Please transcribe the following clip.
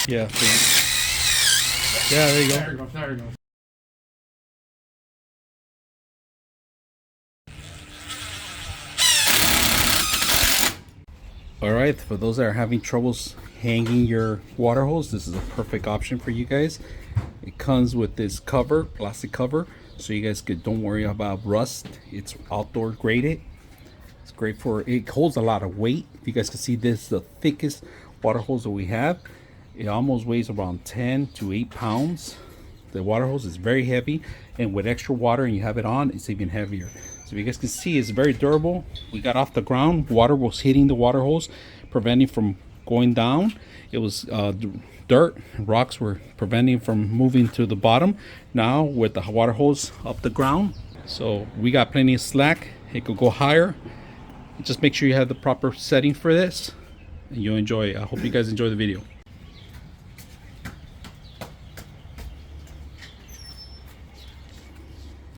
Yeah. Yeah, there you go. There you go. There you go. All right, for those that are having troubles hanging your water hose, this is a perfect option for you guys. It comes with this cover, plastic cover, so you guys don't worry about rust. It's outdoor graded. It's great for, it holds a lot of weight. If you guys can see, this is the thickest water hose that we have. It almost weighs around 10 to 8 pounds. The water hose is very heavy, and with extra water and you have it on, it's even heavier. So if you guys can see, it's very durable. We got off the ground, water was hitting the water hose, preventing from going down. It was dirt, rocks were preventing from moving to the bottom. Now with the water hose up the ground, so we got plenty of slack. It could go higher. Just make sure you have the proper setting for this, and you'll enjoy it. I hope you guys enjoy the video.